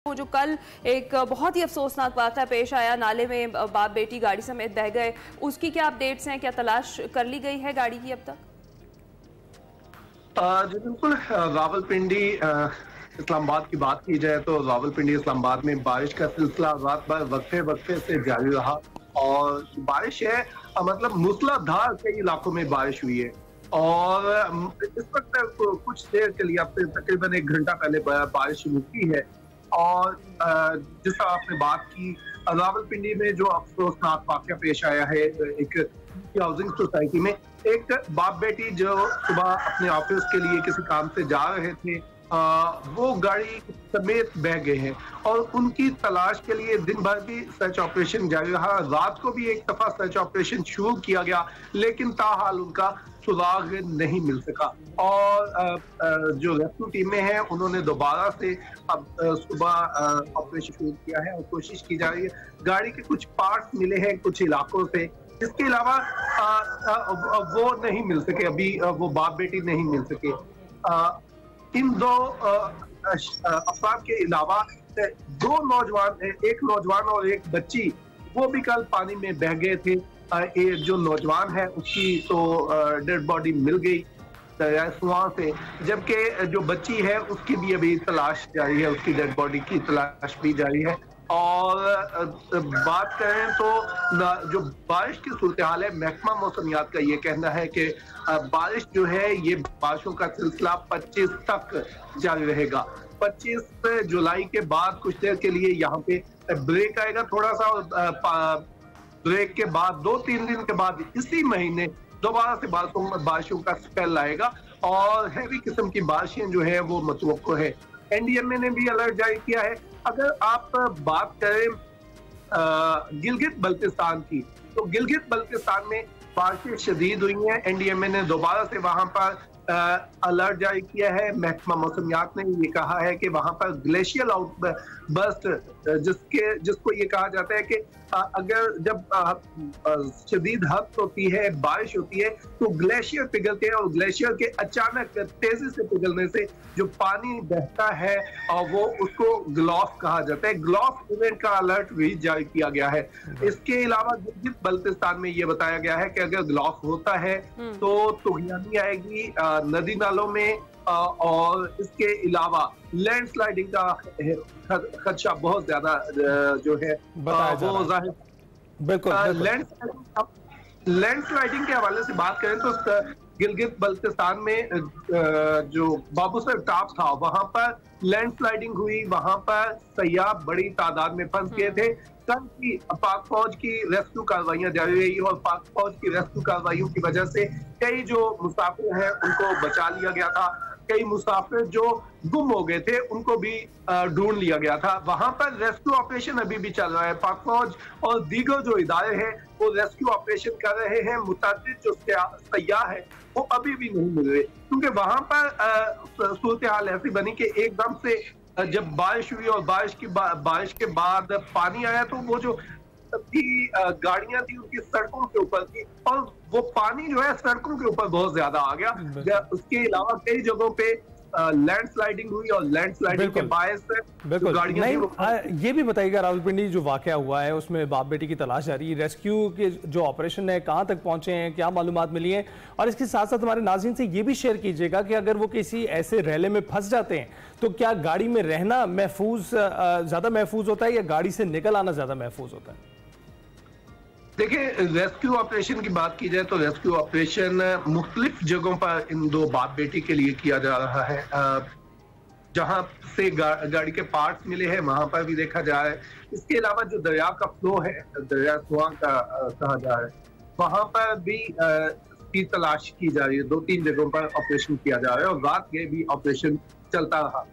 वो जो कल एक बहुत ही अफसोसनाक वाक़या पेश आया, नाले में बाप बेटी गाड़ी समेत बह गए, उसकी क्या अपडेट्स हैं? क्या तलाश कर ली गई है गाड़ी की अब तक? जी बिल्कुल। रावलपिंडी इस्लामाबाद की बात की जाए तो रावलपिंडी इस्लामाबाद में बारिश का सिलसिला रात भर वक्फे वक्फे से जारी रहा और बारिश है मतलब मूसलाधार कई इलाकों में बारिश हुई है और इस वक्त कुछ देर के लिए अब से तकरीबन 1 घंटा पहले बारिश रुकी है और जिस तरह आपने बात की रावलपिंडी में जो अफसोसनाक वाक़या पेश आया है एक हाउसिंग सोसाइटी में, एक बाप बेटी जो सुबह अपने ऑफिस के लिए किसी काम से जा रहे थे वो गाड़ी समेत बह गए हैं और उनकी तलाश के लिए दिन भर भी सर्च ऑपरेशन जारी रहा। रात को भी एक दफा सर्च ऑपरेशन शुरू किया गया लेकिन ताहाल उनका सुराग नहीं मिल सका और जो रेस्क्यू टीमें हैं उन्होंने दोबारा से अब सुबह ऑपरेशन शुरू किया है और कोशिश की जा रही है। गाड़ी के कुछ पार्ट्स मिले हैं कुछ इलाकों से, इसके अलावा वो नहीं मिल सके, अभी वो बाप बेटी नहीं मिल सके। इन दो अफराद के अलावा 2 नौजवान, एक नौजवान और एक बच्ची, वो भी कल पानी में बह गए थे। जो नौजवान है उसकी तो डेड बॉडी मिल गई सुआ से, जबकि जो बच्ची है उसकी भी अभी तलाश जारी है, उसकी डेड बॉडी की तलाश भी जारी है। और बात करें तो जो बारिश की सूरत हाल है, महकमा मौसमियात का ये कहना है कि बारिश जो है ये बारिशों का सिलसिला 25 तक जारी रहेगा। 25 जुलाई के बाद कुछ देर के लिए यहाँ पे ब्रेक आएगा थोड़ा सा और ब्रेक के बाद 2-3 दिन के बाद इसी महीने दोबारा से बारिशों का स्पेल आएगा और हैवी किस्म की बारिशें जो है वो मतवक्को है। एनडीएमए ने भी अलर्ट जारी किया है। अगर आप बात करें गिलगित बल्तिस्तान की, तो गिलगित बल्तिस्तान में बारिशें शदीद हुई हैं। एनडीएमए ने दोबारा से वहां पर अलर्ट जारी किया है। महकमा मौसमियात ने ये कहा है कि वहां पर ग्लेशियल आउटबर्स्ट जिसको ये कहा जाता है कि अगर जब शदीद हद होती है, बारिश होती है तो ग्लेशियर पिघलते हैं और ग्लेशियर के अचानक तेजी से पिघलने से जो पानी बहता है और वो उसको ग्लॉफ कहा जाता है। ग्लॉफ इवेंट का अलर्ट भी जारी किया गया है। इसके अलावा गिलगित बल्तिस्तान में ये बताया गया है कि अगर ग्लॉफ होता है तो तुगयानी आएगी नदी नालों में और इसके अलावा लैंडस्लाइडिंग का खदशा बहुत ज्यादा जो है वो जाहिर। बिल्कुल लैंडस्लाइडिंग के हवाले से बात करें तो गिलगित बल्तिस्तान में जो बाबूसर टॉप था वहां पर लैंडस्लाइडिंग हुई, वहां पर सयाह बड़ी तादाद में फंस गए थे। कल की पाक फौज की रेस्क्यू कार्रवाइयां जारी रही और पाक फौज की रेस्क्यू कार्रवाइयों की वजह से कई जो मुसाफिर हैं उनको बचा लिया गया था। कई मुसाफिर जो गुम हो गए थे उनको भी ढूंढ लिया गया था। वहां पर रेस्क्यू ऑपरेशन अभी भी चल रहा है। पाक फौज और दीगर जो इदारे हैं वो रेस्क्यू ऑपरेशन कर रहे हैं। मुतअद्दिद जो सयाह है वो अभी भी नहीं मिल रहे क्योंकि वहां पर सूरत हाल ऐसी बनी कि एकदम से जब बारिश हुई और बारिश के बाद पानी आया तो वो जो गाड़ियां थी उनकी सड़कों के ऊपर थी और वो पानी जो है सड़कों के ऊपर बहुत ज्यादा आ गया। उसके अलावा कई जगहों पे लैंडस्लाइडिंग हुई और लैंडस्लाइडिंग के बायस गाड़ियां। ये भी बताइएगा रावलपिंडी जो वाकया हुआ है उसमें बाप बेटी की तलाश जारी, रेस्क्यू के जो ऑपरेशन है कहां तक पहुंचे हैं, क्या मालूमात मिली है? और इसके साथ साथ हमारे नाज़रीन से ये भी शेयर कीजिएगा कि अगर वो किसी ऐसे रेले में फंस जाते हैं तो क्या गाड़ी में रहना ज्यादा महफूज होता है या गाड़ी से निकल आना ज्यादा महफूज होता है? देखिए, रेस्क्यू ऑपरेशन की बात की जाए तो रेस्क्यू ऑपरेशन मुख्तलिफ जगहों पर इन 2 बाप बेटी के लिए किया जा रहा है। जहां से गाड़ी के पार्ट्स मिले हैं वहां पर भी देखा जा रहा है। इसके अलावा जो दरिया का फ्लो है, दरिया सुआ का कहा जा रहा है, वहां पर भी की तलाश की जा रही है। 2-3 जगहों पर ऑपरेशन किया जा रहा है और रात में भी ऑपरेशन चलता रहा।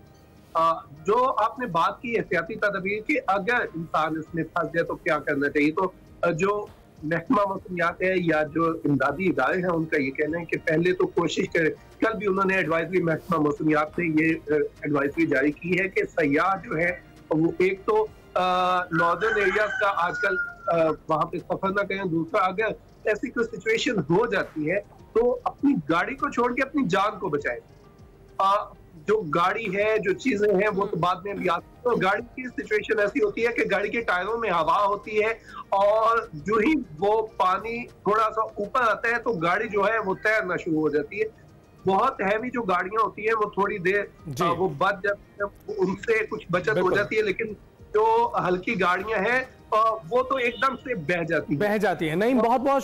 जो आपने बात की एहतियाती तदबीर की, अगर इंसान इसमें फंस जाए तो क्या करना चाहिए, तो जो महकमा मौसमियात है या जो इमदादी इदारे हैं उनका ये कहना है कि पहले तो कोशिश करें। कल भी उन्होंने एडवाइजरी, महकमा मौसमियात ने ये एडवाइजरी जारी की है कि सयाह जो है वो एक तो नॉर्दर्न एरियाज का आजकल वहां पे सफर ना करें, दूसरा अगर ऐसी कोई सिचुएशन हो जाती है तो अपनी गाड़ी को छोड़ के अपनी जान को बचाएं। जो गाड़ी है, जो चीजें हैं वो तो बाद में भी आती है। तो गाड़ी की सिचुएशन ऐसी होती है कि गाड़ी के टायरों में हवा होती है और जो ही वो पानी थोड़ा सा ऊपर आता है तो गाड़ी जो है वो तैरना शुरू हो जाती है। बहुत हैवी जो गाड़ियां होती है वो थोड़ी देर वो बच जाती है, उनसे कुछ बचत हो जाती है, लेकिन जो हल्की गाड़ियां हैं वो तो एकदम से बह जाती है। नहीं, बहुत बहुत